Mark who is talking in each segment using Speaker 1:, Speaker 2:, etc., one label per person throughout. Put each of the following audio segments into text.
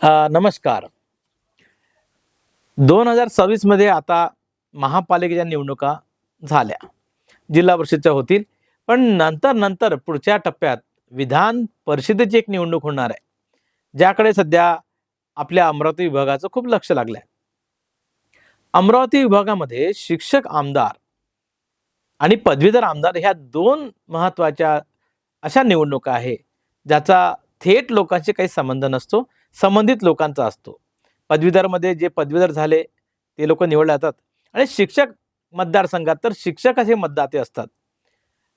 Speaker 1: नमस्कार. 2026 मध्ये आता महापालिकेच्या निवडणुका झाल्या. जिल्हा परिषदच्या होतील. पण नंतर पुढच्या टप्प्यात विधान परिषदेची एक निवडणूक होणार आहे. ज्याकडे सध्या आपल्या अमरावती विभागाचं खूप लक्ष लागलंय. अमरावती विभागामध्ये शिक्षक आमदार आणि पदवीधर आमदार ह्या दोन महत्त्वाच्या अशा निवडणुका आहे, ज्याचा थेट लोकांशी काही संबंध नसतो, संबंधित लोकांचा असतो. पदवीधरमध्ये जे पदवीधर झाले ते लोक निवडले जातात आणि शिक्षक मतदारसंघात तर शिक्षक असे मतदाते असतात.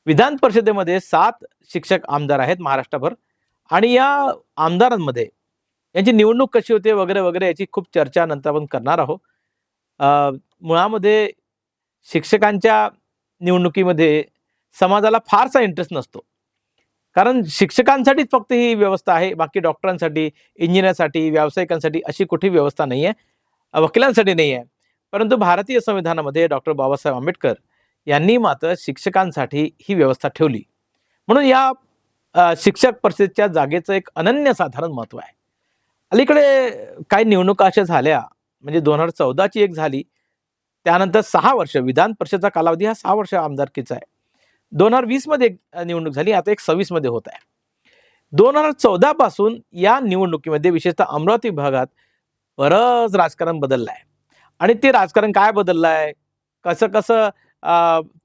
Speaker 1: विधान परिषदेमध्ये 7 शिक्षक आमदार आहेत महाराष्ट्रभर आणि या आमदारांमध्ये यांची निवडणूक कशी होते वगैरे वगैरे याची खूप चर्चा नंतर आपण करणार आहोत. मुळामध्ये शिक्षकांच्या निवडणुकीमध्ये समाजाला फारसा इंटरेस्ट नसतो. कारण शिक्षकांसाठीच फक्त ही व्यवस्था आहे, बाकी डॉक्टरांसाठी, इंजिनियरसाठी, व्यावसायिकांसाठी अशी कुठे व्यवस्था नाही आहे, वकिलांसाठी नाही आहे. परंतु भारतीय संविधानामध्ये डॉक्टर बाबासाहेब आंबेडकर यांनी मात्र शिक्षकांसाठी ही व्यवस्था ठेवली. म्हणून या शिक्षक परिषदेच्या जागेचं एक अनन्यसाधारण महत्त्व आहे. अलीकडे काही निवडणुका अशा झाल्या, म्हणजे 2014ची एक झाली, त्यानंतर 6 वर्ष विधान परिषदेचा कालावधी हा 6 वर्ष आमदारकीचा आहे. 2020 मध्ये निवडणूक झाली, आता एक 26 मध्ये होत आहे. 2014 पासून या निवडणुकीमध्ये विशेषतः अमरावती विभागात बरंच राजकारण बदललं आहे. आणि ते राजकारण काय बदललं आहे, कसं कसं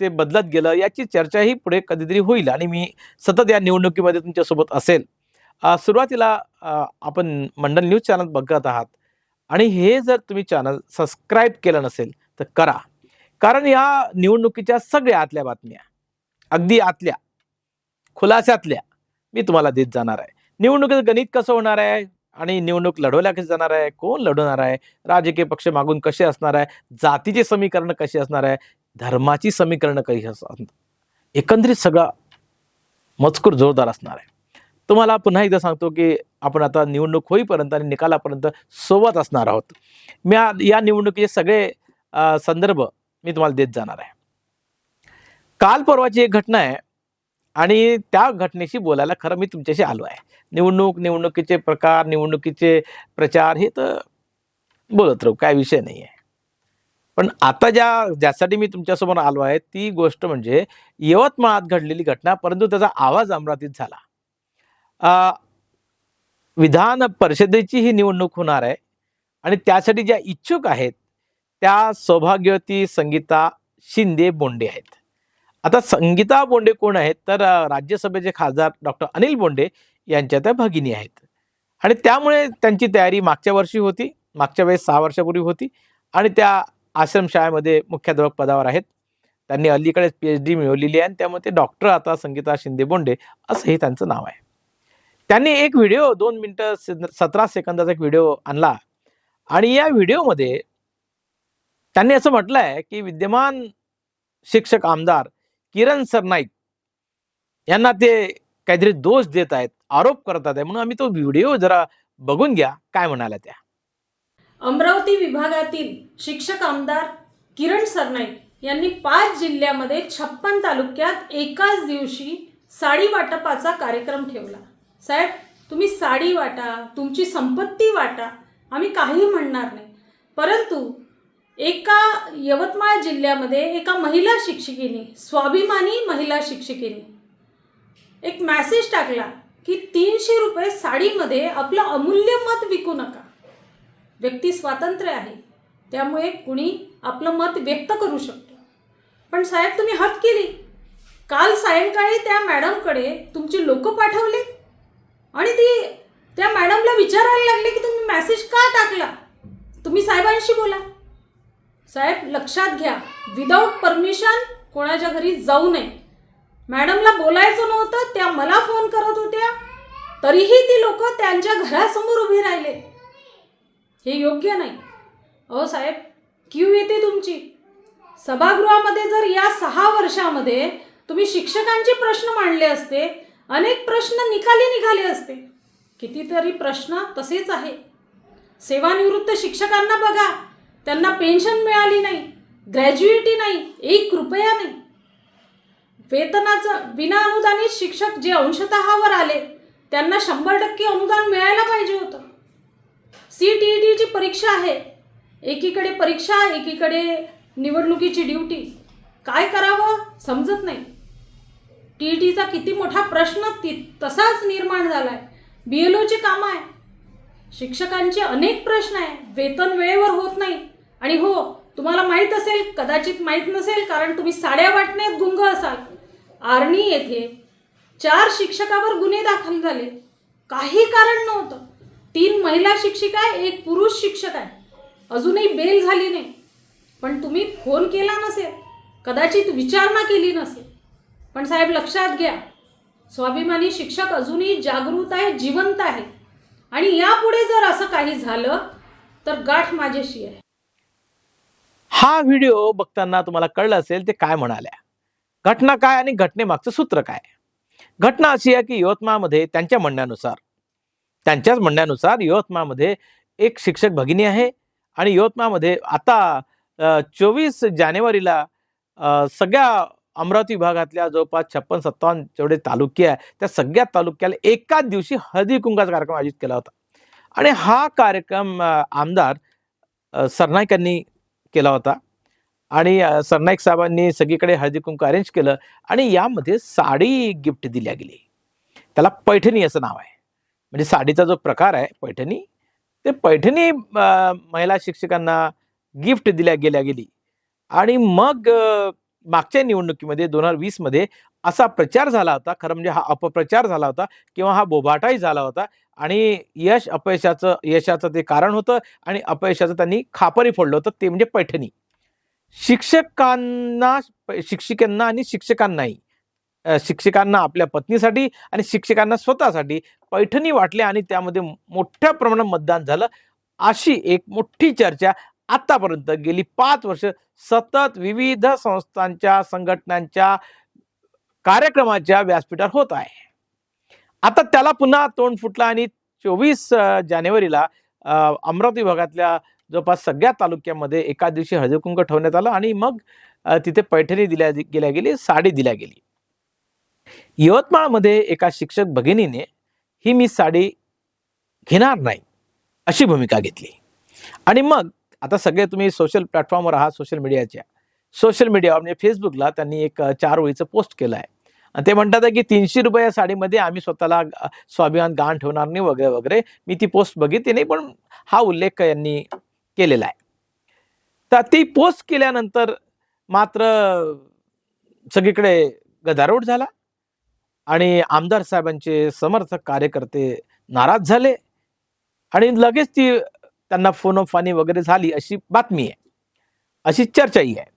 Speaker 1: ते बदलत गेलं याची चर्चाही पुढे कधीतरी होईल आणि मी सतत या निवडणुकीमध्ये तुमच्यासोबत असेल. सुरुवातीला आपण मंडल न्यूज चॅनल बघत आहात आणि हे जर तुम्ही चॅनल सबस्क्राईब केलं नसेल तर करा. कारण या निवडणुकीच्या सगळ्या आतल्या बातम्या, अगदी आतल्या खुलासातल्या मी तुम्हाला देत जाणार आहे. निवडणुकीचं गणित कसं होणार आहे आणि निवडणूक लढवल्या कशी जाणार आहे, कोण लढवणार आहे, राजकीय पक्ष मागून कसे असणार आहे, जातीचे समीकरण कसे असणार आहे, धर्माची समीकरण कशी असणार, एकंदरीत सगळा मजकूर जोरदार असणार आहे. तुम्हाला पुन्हा एकदा सांगतो की आपण आता निवडणूक होईपर्यंत आणि निकालापर्यंत सोबत असणार आहोत. मी या निवडणुकीचे सगळे संदर्भ मी तुम्हाला देत जाणार आहे. काल परवाची एक घटना आहे आणि त्या घटनेशी बोलायला खरं मी तुमच्याशी आलो आहे. निवडणुकीचे प्रकार, निवडणुकीचे प्रचार हे तर बोलत राहू, काय विषय नाही आहे. पण आता ज्यासाठी मी तुमच्यासमोर आलो आहे ती गोष्ट म्हणजे यवतमाळात घडलेली घटना, परंतु त्याचा आवाज अमरावतीत झाला. विधान परिषदेची ही निवडणूक होणार आहे आणि त्यासाठी ज्या इच्छुक आहेत त्या सौभाग्यवती संगीता शिंदे बोंडे आहेत. आता संगीता बोंडे कोण आहेत तर राज्यसभेचे खासदार डॉक्टर अनिल बोंडे यांच्या त्या भगिनी आहेत आणि त्यामुळे त्यांची तयारी मागच्या वर्षी होती, मागच्या वेळेस 6 वर्षापूर्वी होती आणि त्या आश्रमशाळेमध्ये मुख्याध्यापक पदावर आहेत. त्यांनी अलीकडेच PhD मिळवलेली आहे आणि त्यामुळे ते डॉक्टर आता संगीता शिंदे बोंडे असंही त्यांचं नाव आहे. त्यांनी एक व्हिडिओ 2 मिनिटं 17 सेकंदाचा एक व्हिडिओ आणला आणि या व्हिडिओमध्ये त्यांनी असं म्हटलं आहे की विद्यमान शिक्षक आमदार किरण सरनाईक यांना ते काहीतरी दोष देत आहेत, आरोप करतात आहे. म्हणून आम्ही तो व्हिडिओ जरा बघून घ्या काय म्हणाल्या त्या.
Speaker 2: अमरावती विभागातील शिक्षक आमदार किरण सरनाईक यांनी 5 जिल्ह्यामध्ये 56 तालुक्यात एकाच दिवशी साडी वाटपाचा कार्यक्रम ठेवला. साहेब, तुम्ही साडी वाटा, तुमची संपत्ती वाटा, आम्ही काही म्हणणार नाही. परंतु एका यवतमाळ जिल्ह्यामध्ये एका महिला शिक्षिकेने, स्वाभिमानी महिला शिक्षिकेने एक मेसेज टाकला की 300 रुपये साडीमध्ये आपलं अमूल्य मत विकू नका. व्यक्ती स्वातंत्र्य आहे, त्यामुळे कुणी आपलं मत व्यक्त करू शकतो. पण साहेब, तुम्ही हद केली. काल सायंकाळी त्या मॅडमकडे तुमचे लोक पाठवले आणि त्या मॅडमला विचारायला लागले की तुम्ही मेसेज का टाकला, तुम्ही साहेबांशी बोला. साहेब, लक्षात घ्या, विदाऊट परमिशन कोणाच्या घरी जाऊ नये. मॅडमला बोलायचं नव्हतं, त्या मला फोन करत होत्या, तरीही ती लोक त्यांच्या घरासमोर उभी राहिले. हे योग्य नाही. अहो साहेब, क्यू येते तुमची. सभागृहामध्ये जर या 6 वर्षामध्ये तुम्ही शिक्षकांचे प्रश्न मांडले असते, अनेक प्रश्न निघाले असते. कितीतरी प्रश्न तसेच आहे. सेवानिवृत्त शिक्षकांना बघा, त्यांना पेन्शन मिळाली नाही, ग्रॅज्युएटी नाही, 1 रुपया नाही. वेतनाचं विना अनुदानित शिक्षक जे अंशतःवर आले त्यांना 100% अनुदान मिळायला पाहिजे होतं. CTETची परीक्षा आहे, एकीकडे परीक्षा, एकीकडे निवडणुकीची ड्युटी. काय करावं समजत नाही. TETचा किती मोठा प्रश्न तसाच निर्माण झालाय. BLOची कामं आहे, शिक्षकांचे अनेक प्रश्न आहे, वेतन वेळेवर होत नाही. आणि हो, तुम्हाला माहीत असेल, कदाचित माहीत नसेल, कारण तुम्ही साड्या वाटण्यात गुंग असाल. आर्णी येथे 4 शिक्षकावर गुन्हे दाखल झाले. काही कारण नव्हतं. 3 महिला शिक्षिका आहे, 1 पुरुष शिक्षक आहे. अजूनही बेल झाली नाही. पण तुम्ही फोन केला नसेल, कदाचित विचारणा केली नसेल. पण साहेब लक्षात घ्या, स्वाभिमानी शिक्षक अजूनही जागृत आहे, जिवंत आहे. आणि यापुढे जर असं काही झालं तर गाठ माझ्याशी आहे.
Speaker 1: हा व्हिडिओ बघताना तुम्हाला कळलं असेल ते काय म्हणाल्या, घटना काय आणि घटनेमागचं सूत्र काय. घटना अशी आहे की यवतमाळमध्ये त्यांच्याच म्हणण्यानुसार यवतमाळमध्ये एक शिक्षक भगिनी आहे. आणि यवतमाळमध्ये आता 24 जानेवारीला सगळ्या अमरावती विभागातल्या जवळपास 56-57 जेवढे तालुके आहे त्या सगळ्या तालुक्याला एकाच दिवशी हळदी कुंकाचा कार्यक्रम आयोजित केला होता. आणि हा कार्यक्रम आमदार सरनाईक यांनी केला होता. आणि सरनाईक साहेबांनी सगळीकडे हळदी कुंकू अरेंज केलं. आणि यामध्ये साडी गिफ्ट दिल्या गेली. त्याला पैठणी असं नाव आहे. म्हणजे साडीचा जो प्रकार आहे पैठणी, ते पैठणी महिला शिक्षकांना गिफ्ट दिल्या गेली. आणि मग मागच्या निवडणुकीमध्ये 2020 मध्ये असा प्रचार झाला होता. खरं म्हणजे हा अपप्रचार झाला होता किंवा हा बोभाटाही झाला होता. आणि यशाचं ते कारण होतं आणि अपयशाचं त्यांनी खापरी फोडलं होतं, ते म्हणजे पैठणी. शिक्षिकांना आणि शिक्षकांनाही, शिक्षकांना आपल्या पत्नीसाठी आणि शिक्षकांना स्वतःसाठी पैठणी वाटल्या आणि त्यामध्ये मोठ्या प्रमाणात मतदान झालं. अशी एक मोठी चर्चा आतापर्यंत गेली 5 वर्ष सतत विविध संस्थांच्या, संघटनांच्या कार्यक्रमाच्या व्यासपीठावर होत आहे. आता त्याला पुन्हा तोंड फुटलं आणि 24 जानेवारीला अमरावती विभागातल्या जवळपास सगळ्या तालुक्यामध्ये एका दिवशी हळदी कुंकू ठेवण्यात आलं. आणि मग तिथे पैठणी दिल्या गेली, साडी दिल्या गेली. यवतमाळमध्ये एका शिक्षक भगिनीने ही मी साडी घेणार नाही अशी भूमिका घेतली. आणि मग आता सगळे तुम्ही सोशल प्लॅटफॉर्मवर आहात, सोशल मीडियावर म्हणजे फेसबुकला त्यांनी एक 4 ओळीचं पोस्ट केलं आहे. आणि ते म्हणतात की 300 रुपये साडीमध्ये आम्ही स्वतःला स्वाभिमान गहाण ठेवणार नाही वगैरे वगैरे. मी ती पोस्ट बघितली नाही, पण हा उल्लेख यांनी केलेला आहे. तर ती पोस्ट केल्यानंतर मात्र सगळीकडे गदारोळ झाला आणि आमदार साहेबांचे समर्थक कार्यकर्ते नाराज झाले आणि लगेच त्यांना फोनोफानी वगैरे झाली अशी बातमी आहे, अशी चर्चाही आहे.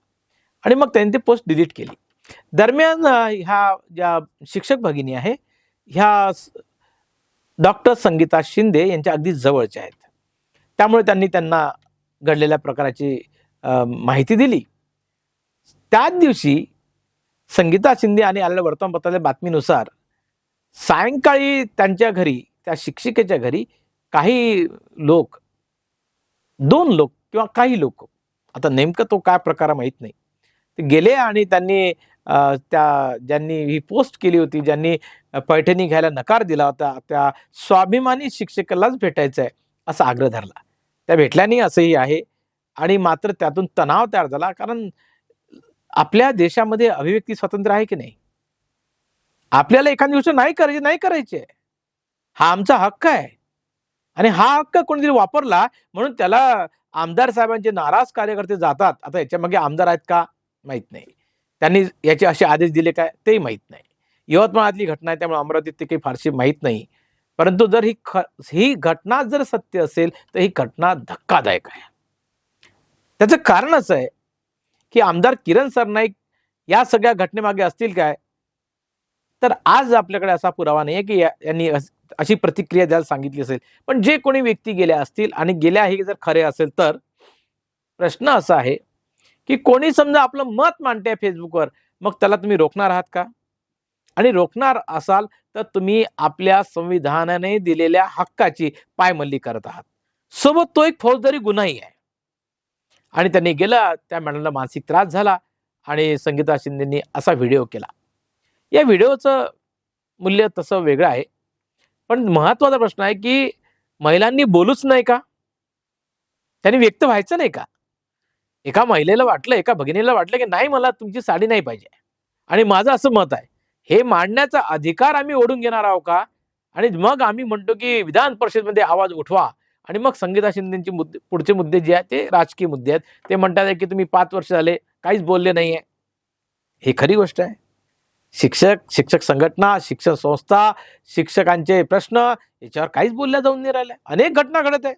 Speaker 1: आणि मग त्यांनी ती पोस्ट डिलीट केली. दरम्यान ह्या ज्या शिक्षक भगिनी आहे ह्या डॉक्टर संगीता शिंदे यांच्या अगदी जवळच्या आहेत. त्यामुळे त्यांना घडलेल्या प्रकाराची माहिती दिली. त्याच दिवशी संगीता शिंदे आणि आलेल्या वर्तमानपत्राच्या बातमीनुसार सायंकाळी त्यांच्या घरी, त्या शिक्षिकेच्या घरी काही लोक, 2 लोक किंवा काही लोक, आता नेमकं तो काय प्रकार माहीत नाही, ते गेले आणि त्यांनी ज्यांनी ही पोस्ट केली होती, ज्यांनी पैठणी घ्यायला नकार दिला होता, त्या स्वाभिमानी शिक्षकालाच भेटायचं आहे असा आग्रह धरला. त्या भेटल्याने असंही आहे. आणि मात्र त्यातून तणाव तयार झाला, कारण आपल्या देशामध्ये अभिव्यक्ती स्वातंत्र्य आहे की नाही? आपल्याला एखादी गोष्ट नाही करायची, हा आमचा हक्क आहे. आणि हा हक्क कोणीतरी वापरला म्हणून त्याला आमदार साहेबांचे नाराज कार्यकर्ते जातात. आता याच्यामागे आमदार आहेत का माहित नाही, त्यांनी याचे असे आदेश दिले काय तेही माहित नाही. यवतमाळातली घटना आहे त्यामुळे अमरावतीत ते काही फारशी माहीत नाही. परंतु जर ही घटना जर सत्य असेल तर ही घटना धक्कादायक आहे. त्याचं कारण असं आहे की आमदार किरण सरनाईक या सगळ्या घटनेमागे असतील काय, तर आज आपल्याकडे असा पुरावा नाही की यांनी अशी प्रतिक्रिया द्यायला सांगितली असेल. पण जे कोणी व्यक्ती गेल्या असतील आणि गेल्या हे जर खरे असेल तर प्रश्न असा आहे की कोणी समजा आपलं मत मांडते फेसबुकवर, मग त्याला तुम्ही रोखणार आहात का? आणि रोखणार असाल तर तुम्ही आपल्या संविधानाने दिलेल्या हक्काची पायमल्ली करत आहात. सोबत तो एक फौजदारी गुन्हाही आहे. आणि त्यांनी गेला, त्या मॅडमला मानसिक त्रास झाला आणि संगीता शिंदेंनी असा व्हिडिओ केला. या व्हिडिओचं मूल्य तसं वेगळं आहे, पण महत्त्वाचा प्रश्न आहे की महिलांनी बोलूच नाही का? त्यांनी व्यक्त व्हायचं नाही का? एका महिलेला वाटलं, एका भगिनीला वाटलं की नाही, मला तुमची साडी नाही पाहिजे आणि माझं असं मत आहे, हे मांडण्याचा अधिकार आम्ही ओढून घेणार आहोत का? आणि मग आम्ही म्हणतो की विधान परिषदेमध्ये आवाज उठवा आणि मग संगीता शिंदेचे मुद्दे, पुढचे मुद्दे जे आहेत ते राजकीय मुद्दे आहेत. ते म्हणतात की तुम्ही 5 वर्ष झाले काहीच बोलले नाहीये. ही खरी गोष्ट आहे. शिक्षक संघटना, शिक्षण संस्था, शिक्षकांचे प्रश्न याच्यावर काहीच बोलल्या जाऊन नाही राहिल्या. अनेक घटना घडत आहे.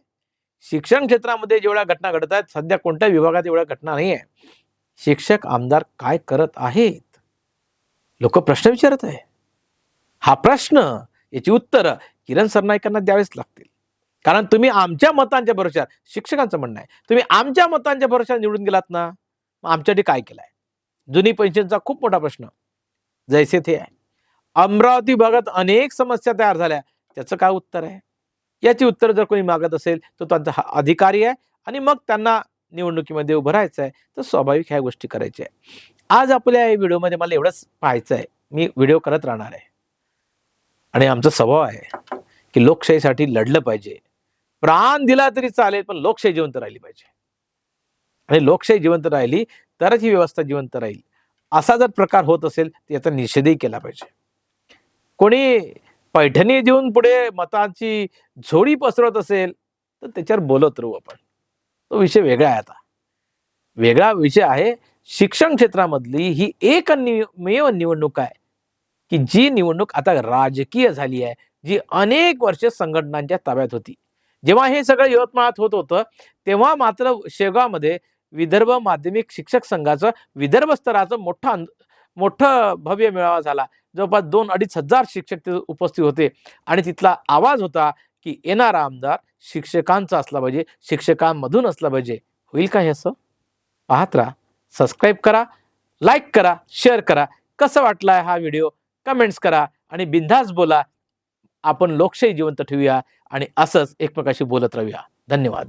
Speaker 1: शिक्षण क्षेत्रामध्ये जेवढ्या घटना घडत आहेत, सध्या कोणत्या विभागात एवढ्या घटना नाही आहे. शिक्षक आमदार काय करत आहेत? लोक प्रश्न विचारत आहे. हा प्रश्न, याची उत्तरं किरण सरनाईकांना द्यावेच लागतील. कारण तुम्ही आमच्या मतांच्या भरोश्यावर, शिक्षकांचं म्हणणं आहे, तुम्ही आमच्या मतांच्या भरोश्यावर निवडून गेलात ना, मग आमच्यासाठी काय केलंय? जुनी पेन्शनचा खूप मोठा प्रश्न जैसे थे आहे. अमरावती भागात अनेक समस्या तयार झाल्या, त्याचं काय उत्तर आहे? याची उत्तर जर कोणी मागत असेल तर त्यांचा हा अधिकारी आहे आणि मग त्यांना निवडणुकीमध्ये उभं राहायचं आहे, तर स्वाभाविक ह्या गोष्टी करायच्या आहे. आज आपल्या या व्हिडिओमध्ये मला एवढंच पाहायचं आहे. मी व्हिडिओ करत राहणार आहे आणि आमचा स्वभाव आहे की लोकशाहीसाठी लढलं पाहिजे. प्राण दिला तरी चालेल, पण लोकशाही जिवंत राहिली पाहिजे. आणि लोकशाही जिवंत राहिली तरच ही व्यवस्था जिवंत राहील. असा जर प्रकार होत असेल तर याचा निषेधही केला पाहिजे. कोणी पैठणी देऊन पुढे मताची झोडी पसरवत असेल तर त्याच्यावर बोलत राहू आपण. तो विषय वेगळा आहे. आता वेगळा विषय आहे, शिक्षण क्षेत्रामधली ही एकमेव निवडणूक आहे की जी निवडणूक आता राजकीय झाली आहे, जी अनेक वर्ष संघटनांच्या ताब्यात होती. जेव्हा हे सगळं यवतमाळात होत होतं तेव्हा मात्र शेगावमध्ये विदर्भ माध्यमिक शिक्षक संघाचं विदर्भ स्तराचं मोठं भव्य मेळावा झाला. जवळपास 2-2.5 हजार शिक्षक तिथे उपस्थित होते आणि तिथला आवाज होता की येणारा आमदार शिक्षकांचा असला पाहिजे, शिक्षकांमधून असला पाहिजे. होईल का हे असं? पाहत राहा, सबस्क्राईब करा, लाईक करा, शेअर करा. कसं वाटलाय हा व्हिडिओ कमेंट्स करा आणि बिनधास्त बोला. आपण लोकशाही जिवंत ठेवूया आणि असंच एकमेकाशी बोलत राहूया. धन्यवाद.